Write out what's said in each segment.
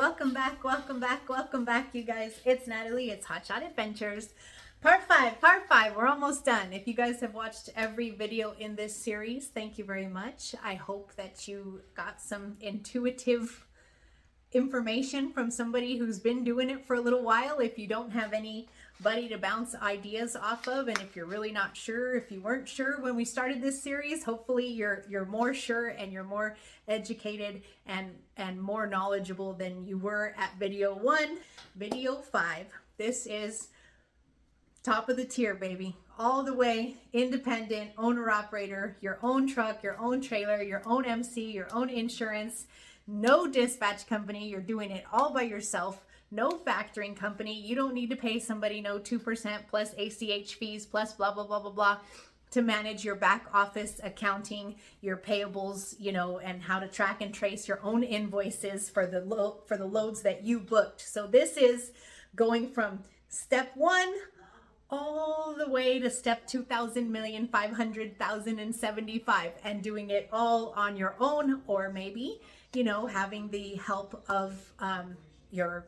welcome back, you guys. It's Natalie, it's Hotshot Adventures. Part 5, we're almost done. If you guys have watched every video in this series, thank you very much. I hope that you got some intuitive information from somebody who's been doing it for a little while. If you don't have anybody to bounce ideas off of, and if you're really not sure, if you weren't sure when we started this series, hopefully you're more sure and you're more educated and more knowledgeable than you were at video 1. Video 5, this is top of the tier, baby. All the way independent, owner operator, your own truck, your own trailer, your own MC, your own insurance. No dispatch company, you're doing it all by yourself. No factoring company, you don't need to pay somebody no 2% plus ACH fees plus blah, blah, blah, blah, blah to manage your back office accounting, your payables, and how to track and trace your own invoices for the loads that you booked. So this is going from step 1 all the way to step 2,000,500,075 and doing it all on your own, or maybe having the help of your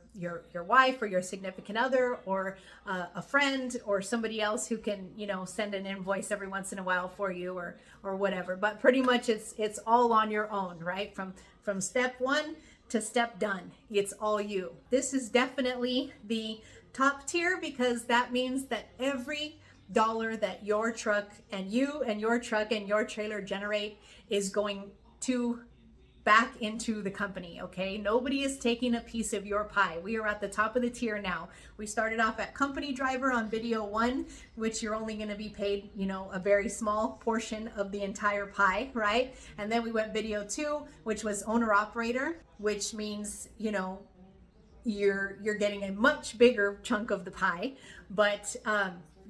wife or your significant other or a friend or somebody else who can send an invoice every once in a while for you or whatever. But pretty much it's all on your own, right? From step 1 to step done, it's all you. This is definitely the top tier, because that means that every dollar that your truck and you and your truck and your trailer generate is going to back into the company. Okay, nobody is taking a piece of your pie. We are at the top of the tier now. We started off at company driver on video 1, which you're only going to be paid a very small portion of the entire pie, right? And then we went video 2, which was owner operator, which means you're getting a much bigger chunk of the pie, but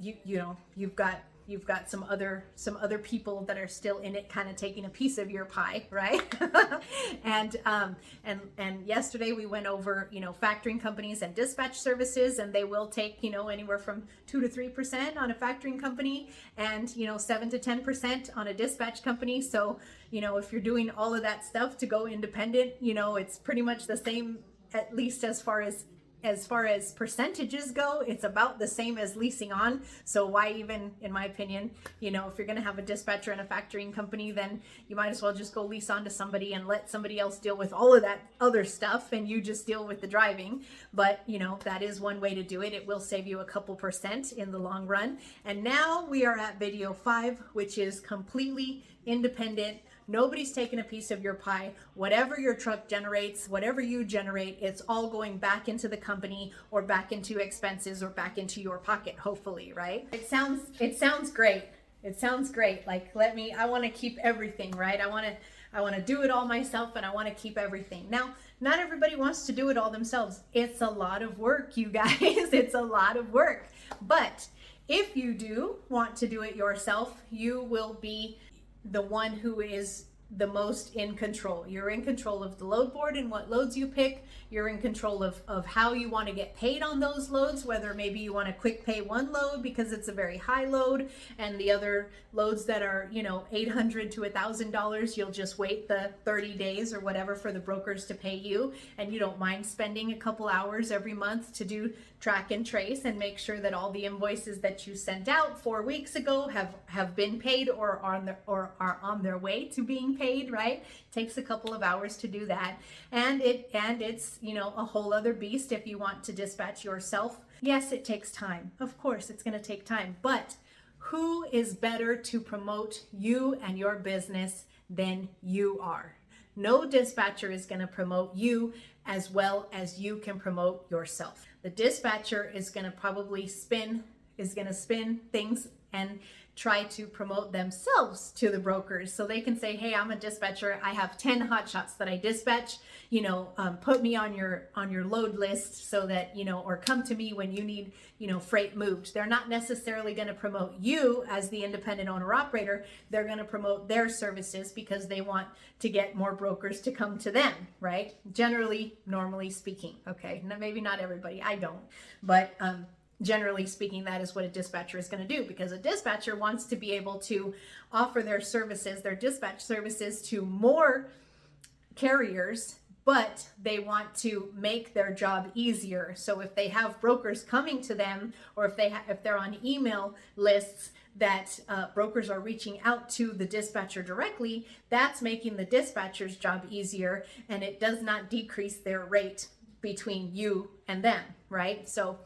you've got some other people that are still in it, kind of taking a piece of your pie, right? and yesterday we went over factoring companies and dispatch services, and they will take anywhere from 2 to 3% on a factoring company, and 7 to 10% on a dispatch company. So if you're doing all of that stuff to go independent, it's pretty much the same. At least as far as percentages go, it's about the same as leasing on. So why even, in my opinion, if you're going to have a dispatcher and a factoring company, then you might as well just go lease on to somebody and let somebody else deal with all of that other stuff, and you just deal with the driving. But that is one way to do it. It will save you a couple percent in the long run. And now we are at video 5, which is completely independent. Nobody's taking a piece of your pie. Whatever your truck generates, whatever you generate, it's all going back into the company or back into expenses or back into your pocket, hopefully, right? It sounds great. It sounds great. Like, I want to keep everything, right? I want to do it all myself, and I want to keep everything. Now, not everybody wants to do it all themselves. It's a lot of work, you guys. It's a lot of work. But if you do want to do it yourself, you will be the one who is the most in control. You're in control of the load board and what loads you pick. You're in control of how you want to get paid on those loads, whether maybe you want to quick pay one load because it's a very high load, and the other loads that are $800 to $1,000, you'll just wait the 30 days or whatever for the brokers to pay you, and you don't mind spending a couple hours every month to do track and trace and make sure that all the invoices that you sent out 4 weeks ago have been paid or are on their way to being paid, right? It takes a couple of hours to do that, and it's a whole other beast if you want to dispatch yourself. Yes, it takes time. Of course, it's going to take time, but who is better to promote you and your business than you are? No dispatcher is going to promote you as well as you can promote yourself. The dispatcher is going to probably spin things and try to promote themselves to the brokers, so they can say, hey, I'm a dispatcher, I have 10 hotshots that I dispatch, put me on your load list so that or come to me when you need freight moved. They're not necessarily going to promote you as the independent owner operator. They're going to promote their services because they want to get more brokers to come to them, right? Generally, normally speaking. Okay, now, maybe not everybody, I don't, but generally speaking, that is what a dispatcher is going to do, because a dispatcher wants to be able to offer their services, their dispatch services, to more carriers but they want to make their job easier. So if they have brokers coming to them, or if they're on email lists that brokers are reaching out to the dispatcher directly, that's making the dispatcher's job easier, and it does not decrease their rate between you and them, right? So,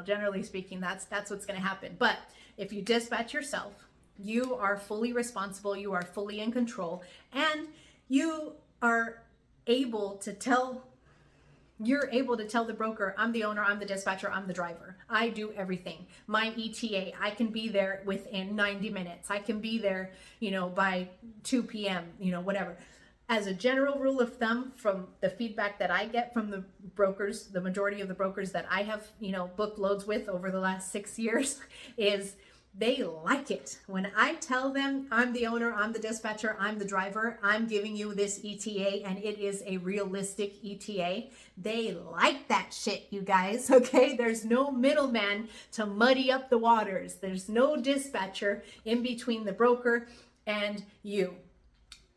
generally speaking, that's what's going to happen. But if you dispatch yourself, you are fully responsible, you are fully in control, and you are able to tell the broker, I'm the owner, I'm the dispatcher, I'm the driver. I do everything. My ETA, I can be there within 90 minutes. I can be there, by 2 p.m., whatever. As a general rule of thumb, from the feedback that I get from the brokers, the majority of the brokers that I have, booked loads with over the last 6 years, is they like it. When I tell them I'm the owner, I'm the dispatcher, I'm the driver, I'm giving you this ETA and it is a realistic ETA, they like that shit, you guys, okay? There's no middleman to muddy up the waters. There's no dispatcher in between the broker and you.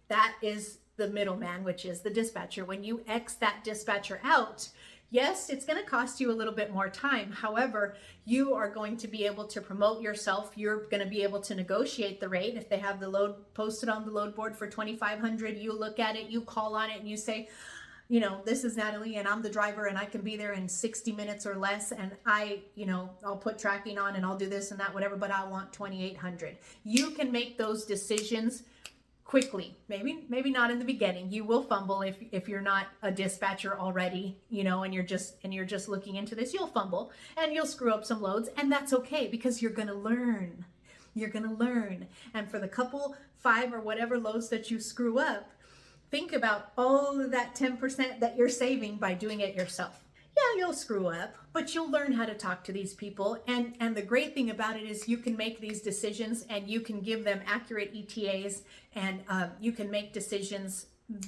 That is the middleman, which is the dispatcher. When you X that dispatcher out, yes, it's going to cost you a little bit more time. However, you are going to be able to promote yourself. You're going to be able to negotiate the rate. If they have the load posted on the load board for $2,500, you look at it, you call on it, and you say, this is Natalie and I'm the driver and I can be there in 60 minutes or less, and I'll put tracking on and I'll do this and that, whatever, but I want $2,800. You can make those decisions quickly. Maybe not in the beginning. You will fumble if you're not a dispatcher already, and you're just looking into this. You'll fumble and you'll screw up some loads, and that's okay, because you're going to learn. You're going to learn. And for the couple 5 or whatever loads that you screw up, think about all of that 10% that you're saving by doing it yourself. Yeah, you'll screw up, but you'll learn how to talk to these people. And the great thing about it is you can make these decisions and you can give them accurate ETAs, and you can make decisions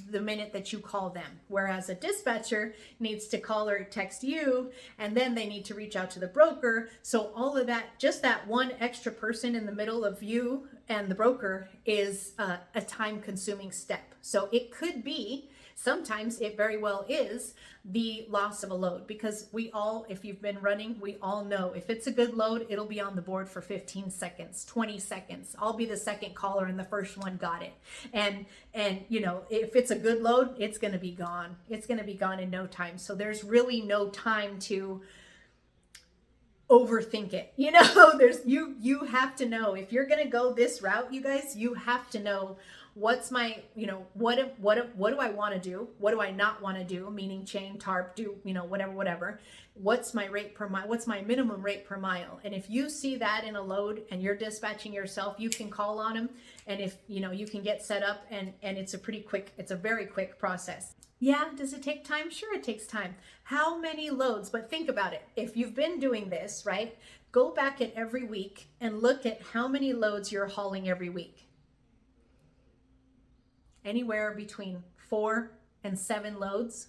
the minute that you call them. Whereas a dispatcher needs to call or text you, and then they need to reach out to the broker. So all of that, just that one extra person in the middle of you and the broker, is a time-consuming step. So it could be, sometimes it very well is, the loss of a load, because we all, if you've been running, we all know if it's a good load, it'll be on the board for 15 seconds, 20 seconds. I'll be the second caller and the first one got it. And if it's a good load, it's going to be gone. It's going to be gone in no time. So there's really no time to overthink it. You have to know, if you're going to go this route, you guys, you have to know, what's my, what do I want to do? What do I not want to do? Meaning chain, tarp, do, whatever. What's my rate per mile? What's my minimum rate per mile? And if you see that in a load and you're dispatching yourself, you can call on them. And if, you can get set up, and it's a very quick process. Yeah, does it take time? Sure, it takes time. How many loads? But think about it. If you've been doing this, right, go back at every week and look at how many loads you're hauling every week. Anywhere between 4 and 7 loads.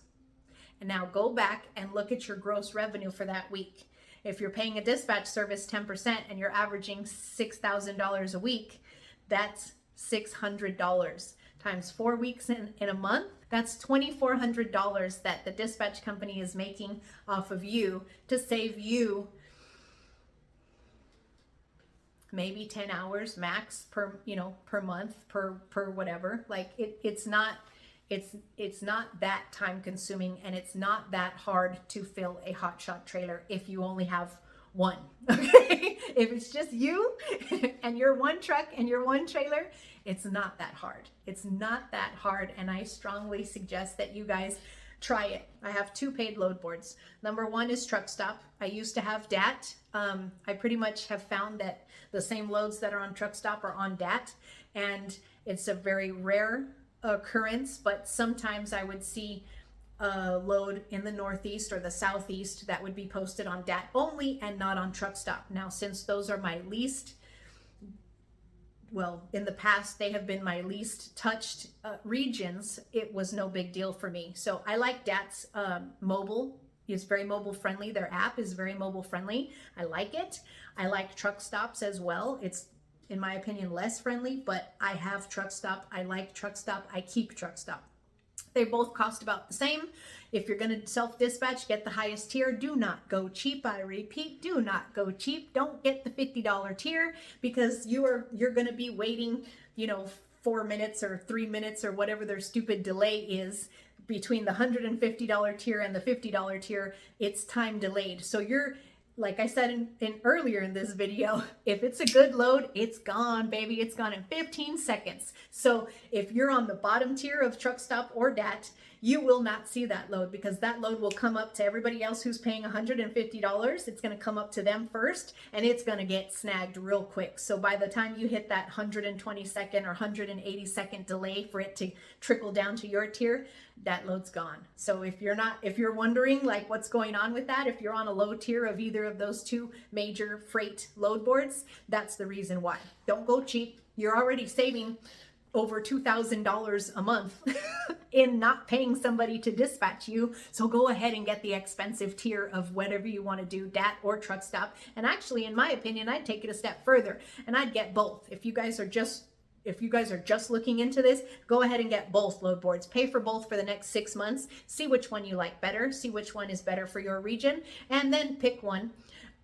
And now go back and look at your gross revenue for that week. If you're paying a dispatch service 10% and you're averaging $6,000 a week, that's $600 times 4 weeks in a month. That's $2,400 that the dispatch company is making off of you to save you maybe 10 hours max per month, per whatever. Like it's not that time consuming, and it's not that hard to fill a hotshot trailer if you only have one. Okay. If it's just you and your one truck and your one trailer, it's not that hard. It's not that hard. And I strongly suggest that you guys try it. I have 2 paid load boards. Number 1 is Truck Stop. I used to have DAT. I pretty much have found that the same loads that are on Truck Stop are on DAT, and it's a very rare occurrence, but sometimes I would see a load in the Northeast or the Southeast that would be posted on DAT only and not on Truck Stop. Now, since those are my least, well, in the past, they have been my least touched regions, it was no big deal for me. So I like DAT's mobile. It's very mobile friendly. Their app is very mobile friendly. I like it. I like Truck Stops as well. It's, in my opinion, less friendly, but I have Truck Stop. I like Truck Stop. I keep Truck Stop. They both cost about the same. If you're going to self-dispatch, get the highest tier. Do not go cheap. I repeat, do not go cheap. Don't get the $50 tier, because you're going to be waiting, 4 minutes or 3 minutes or whatever their stupid delay is between the $150 tier and the $50 tier. It's time delayed. So like I said in earlier in this video, if it's a good load, it's gone, baby. It's gone in 15 seconds. So if you're on the bottom tier of truck stop or DAT, you will not see that load, because that load will come up to everybody else who's paying $150. It's going to come up to them first, and it's going to get snagged real quick. So by the time you hit that 120 second or 180 second delay for it to trickle down to your tier, that load's gone. So if you're wondering like what's going on with that, if you're on a low tier of either of those two major freight load boards, that's the reason why. Don't go cheap. You're already saving over $2,000 a month in not paying somebody to dispatch you. So go ahead and get the expensive tier of whatever you want to do, DAT or truck stop. And actually, in my opinion, I'd take it a step further and I'd get both. If you guys are just looking into this, go ahead and get both load boards. Pay for both for the next 6 months. See which one you like better. See which one is better for your region, and then pick one.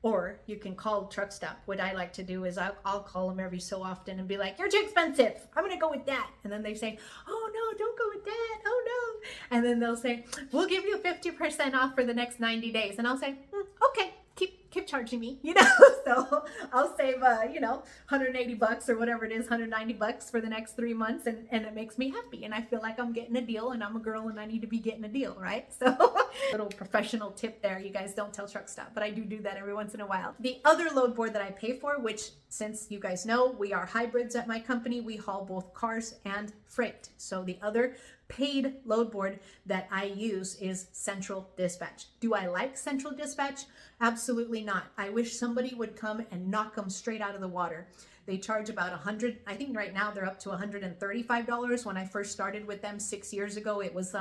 Or you can call truck stop. What I like to do is I'll call them every so often and be like, "You're too expensive. I'm going to go with that." And then they say, "Oh no, don't go with that. Oh no." And then they'll say, "We'll give you 50% off for the next 90 days. And I'll say, "Okay, keep charging me," So I'll save, $180 or whatever it is, $190 for the next 3 months. And it makes me happy. And I feel like I'm getting a deal, and I'm a girl and I need to be getting a deal, right? So little professional tip there. You guys don't tell truck stop, but I do that every once in a while. The other load board that I pay for, which, since you guys know, we are hybrids at my company, we haul both cars and freight. So the other paid load board that I use is Central Dispatch. Do I like Central Dispatch? Absolutely not. I wish somebody would come and knock them straight out of the water. They charge about $100. I think right now they're up to $135. When I first started with them 6 years ago, it was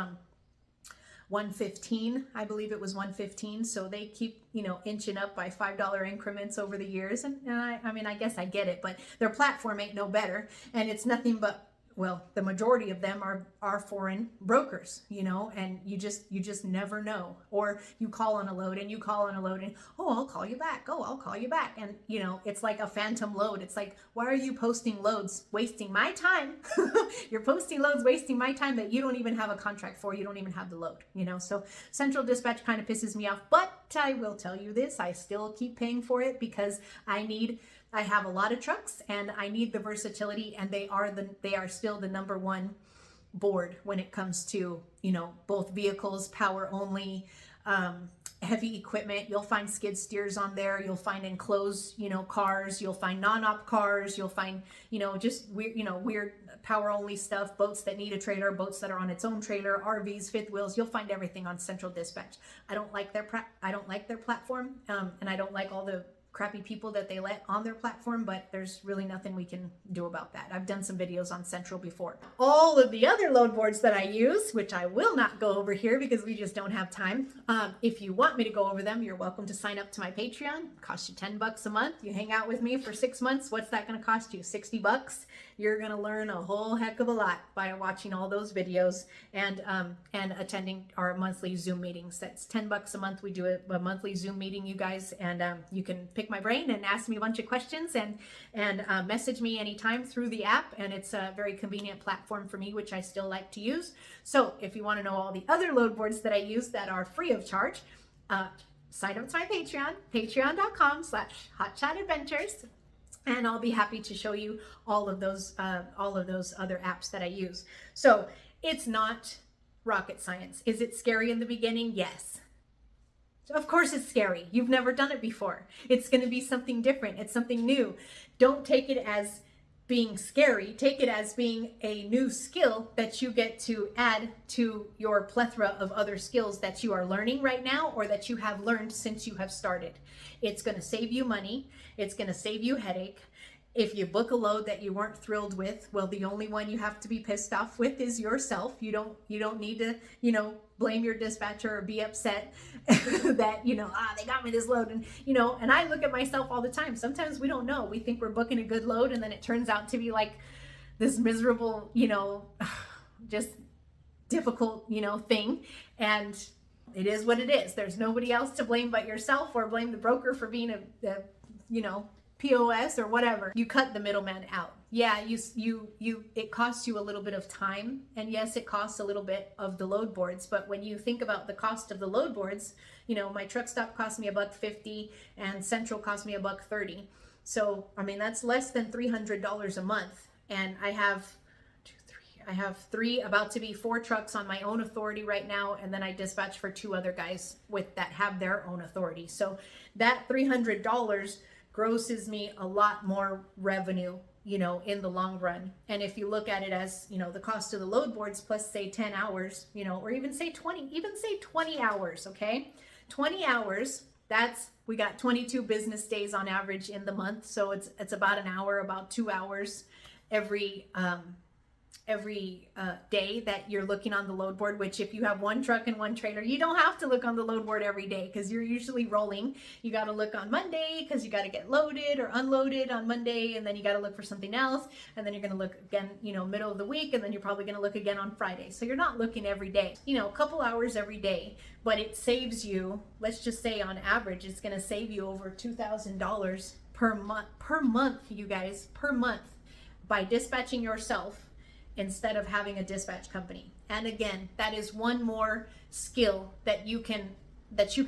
$115. I believe it was $115. So they keep, inching up by $5 increments over the years. And I guess I get it, but their platform ain't no better. And it's nothing but, well, the majority of them are foreign brokers, and you just never know. Or you call on a load and, "Oh, I'll call you back. Oh, I'll call you back." And, it's like a phantom load. It's like, why are you posting loads wasting my time? You're posting loads wasting my time that you don't even have a contract for. You don't even have the load, So Central Dispatch kind of pisses me off, but I will tell you this, I still keep paying for it because I have a lot of trucks and I need the versatility, and they are still the number one board when it comes to, both vehicles, power only, heavy equipment. You'll find skid steers on there. You'll find enclosed, cars. You'll find non-op cars. You'll find, just weird power only stuff, boats that need a trailer, boats that are on its own trailer, RVs, fifth wheels. You'll find everything on Central Dispatch. I don't like their platform, and I don't like all the crappy people that they let on their platform, but there's really nothing we can do about that. I've done some videos on Central before. All of the other load boards that I use, which I will not go over here because we just don't have time. If you want me to go over them, you're welcome to sign up to my Patreon. It costs you $10 a month. You hang out with me for 6 months. What's that going to cost you? $60. You're going to learn a whole heck of a lot by watching all those videos and attending our monthly Zoom meetings. That's $10 a month. We do a monthly Zoom meeting, you guys, and you can pick my brain and ask me a bunch of questions and message me anytime through the app. And it's a very convenient platform for me, which I still like to use. So if you want to know all the other load boards that I use that are free of charge, sign up to my Patreon, patreon.com/hotshotadventures. And I'll be happy to show you all of those other apps that I use. So it's not rocket science. Is it scary in the beginning? Yes. Of course it's scary. You've never done it before. It's going to be something different. It's something new. Don't take it as being scary. Take it as being a new skill that you get to add to your plethora of other skills that you are learning right now or that you have learned since you have started. It's going to save you money. It's going to save you headache. If you book a load that you weren't thrilled with, well, the only one you have to be pissed off with is yourself. You don't need to, blame your dispatcher or be upset that, they got me this load. And, and I look at myself all the time. Sometimes we don't know. We think we're booking a good load, and then it turns out to be like this miserable, just difficult, thing. And it is what it is. There's nobody else to blame but yourself, or blame the broker for being a POS or whatever. You cut the middleman out. Yeah, it costs you a little bit of time, and yes, it costs a little bit of the load boards. But when you think about the cost of the load boards, my truck stop cost me $1.50 and Central cost me $1.30. So I mean, that's less than $300 a month, and I have three, about to be 4 trucks on my own authority right now, and then I dispatch for 2 other guys that have their own authority. So that $300 grosses me a lot more revenue, in the long run. And if you look at it as, the cost of the load boards plus say 10 hours, or even say 20 hours, okay? 20 hours, we got 22 business days on average in the month. So it's about an hour, about 2 hours every day that you're looking on the load board, which if you have 1 truck and 1 trailer, you don't have to look on the load board every day, because you're usually rolling. You got to look on Monday because you got to get loaded or unloaded on Monday, and then you got to look for something else, and then you're going to look again, middle of the week, and then you're probably going to look again on Friday. So you're not looking every day, a couple hours every day, but it saves you, let's just say on average, it's going to save you over $2,000 per month, you guys, per month, by dispatching yourself instead of having a dispatch company. And again, that is one more skill that you can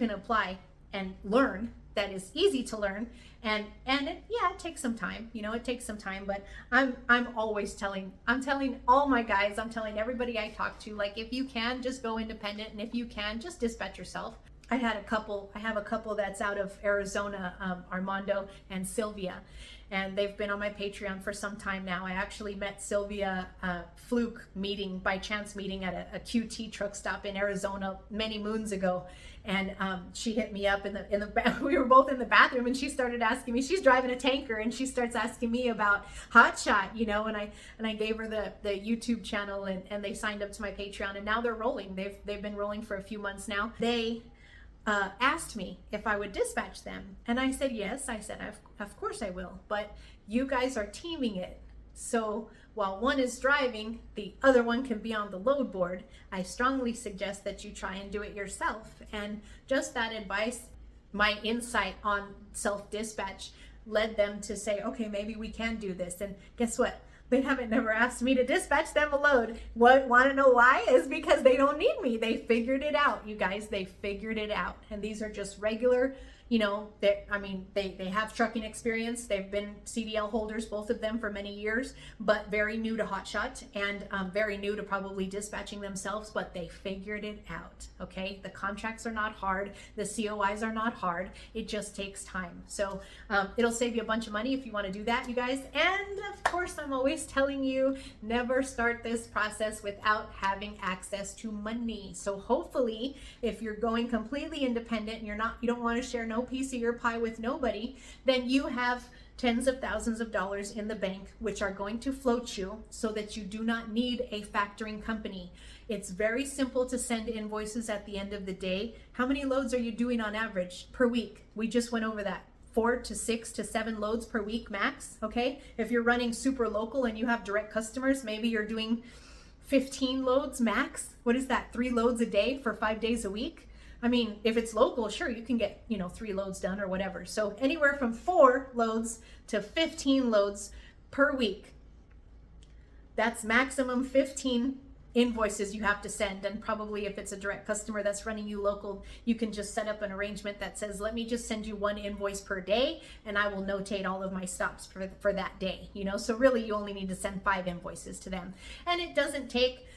apply and learn, that is easy to learn. And it takes some time, it takes some time, but I'm telling all my guys, I'm telling everybody I talk to, like, if you can, just go independent, and if you can, just dispatch yourself. I have a couple that's out of Arizona, Armando and Sylvia, and they've been on my Patreon for some time now. I actually met Sylvia fluke meeting, by chance meeting at a QT truck stop in Arizona many moons ago, and she hit me up in the we were both in the bathroom, and she started asking me. She's driving a tanker, and she starts asking me about Hotshot, and I gave her the YouTube channel, and they signed up to my Patreon, and now they're rolling. They've been rolling for a few months now. They asked me if I would dispatch them, and I said yes. I said of course I will, but you guys are teaming it, so while one is driving, the other one can be on the load board. I strongly suggest that you try and do it yourself. And just that advice, my insight on self-dispatch, led them to say, okay, maybe we can do this. And guess what? They haven't never asked me to dispatch them a load. Want to know why? Is because they don't need me. They figured it out, you guys. They figured it out. And these are just regular, they have trucking experience. They've been CDL holders, both of them, for many years, but very new to Hotshot, and very new to probably dispatching themselves, but they figured it out, okay? The contracts are not hard. The COIs are not hard. It just takes time. So it'll save you a bunch of money if you want to do that, you guys. And of course, I'm always telling you, never start this process without having access to money. So hopefully, if you're going completely independent and you don't want to share no piece of your pie with nobody, then you have tens of thousands of dollars in the bank, which are going to float you so that you do not need a factoring company. It's very simple to send invoices at the end of the day. How many loads are you doing on average per week? We just went over that. 4 to 6 to 7 loads per week max, okay? If you're running super local and you have direct customers, maybe you're doing 15 loads max. What is that? 3 loads a day for 5 days a week? I mean, if it's local, sure, you can get, 3 loads done or whatever. So anywhere from 4 loads to 15 loads per week. That's maximum 15 invoices you have to send. And probably if it's a direct customer that's running you local, you can just set up an arrangement that says, let me just send you 1 invoice per day, and I will notate all of my stops for that day. So really you only need to send 5 invoices to them. And it doesn't take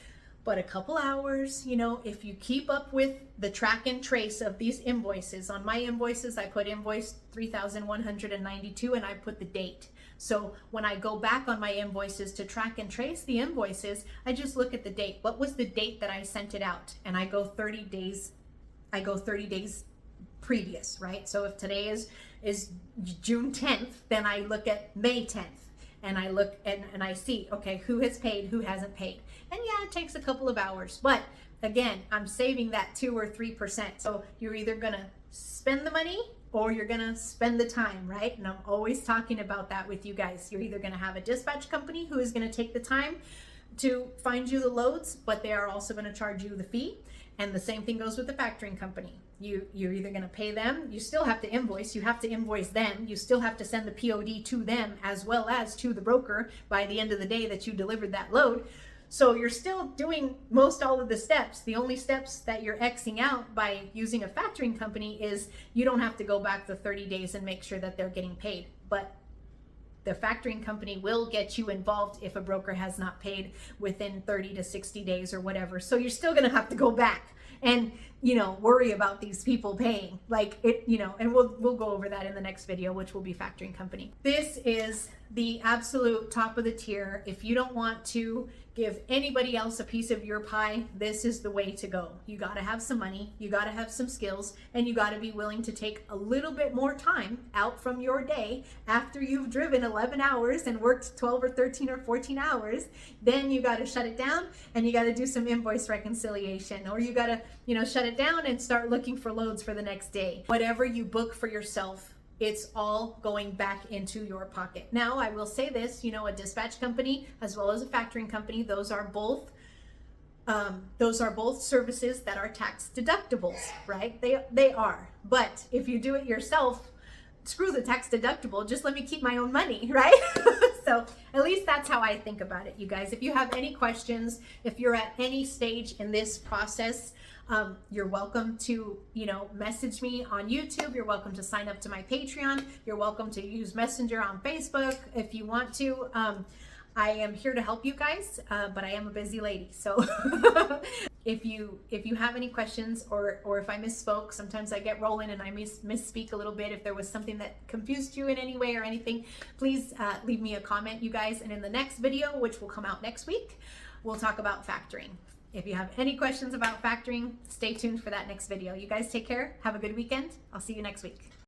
but a couple hours, if you keep up with the track and trace of these invoices. On my invoices, I put invoice 3,192 and I put the date. So when I go back on my invoices to track and trace the invoices, I just look at the date. What was the date that I sent it out? And I go 30 days. I go 30 days previous, right? So if today is June 10th, then I look at May 10th. And I look and I see, okay, who has paid, who hasn't paid. And yeah, it takes a couple of hours, but again, I'm saving that 2 or 3%. So you're either gonna spend the money or you're gonna spend the time, right? And I'm always talking about that with you guys. You're either gonna have a dispatch company who is gonna take the time to find you the loads, but they are also going to charge you the fee. And the same thing goes with the factoring company. You're either going to pay them, you still have to invoice, you have to invoice them, you still have to send the POD to them as well as to the broker by the end of the day that you delivered that load. So you're still doing most all of the steps. The only steps that you're Xing out by using a factoring company is you don't have to go back the 30 days and make sure that they're getting paid. But the factoring company will get you involved if a broker has not paid within 30 to 60 days or whatever. So you're still going to have to go back and, you know, worry about these people paying like it, you know, and we'll go over that in the next video, which will be factoring company. This is the absolute top of the tier. If you don't want to give anybody else a piece of your pie, this is the way to go. You got to have some money, you got to have some skills, and you got to be willing to take a little bit more time out from your day after you've driven 11 hours and worked 12 or 13 or 14 hours. Then you got to shut it down and you got to do some invoice reconciliation, or you got to, you know, shut it down and start looking for loads for the next day. Whatever you book for yourself, it's all going back into your pocket. Now, I will say this, you know, a dispatch company as well as a factoring company, those are both services that are tax deductibles, right? They are. But if you do it yourself, screw the tax deductible, just let me keep my own money, right? So at least that's how I think about it, you guys. If you have any questions, if you're at any stage in this process, you're welcome to, you know, message me on YouTube. You're welcome to sign up to my Patreon. You're welcome to use Messenger on Facebook if you want to. I am here to help you guys, but I am a busy lady. So if you have any questions, or if I misspoke, sometimes I get rolling and I misspeak a little bit. If there was something that confused you in any way or anything, please leave me a comment, you guys. And in the next video, which will come out next week, we'll talk about factoring. If you have any questions about factoring, stay tuned for that next video. You guys take care. Have a good weekend. I'll see you next week.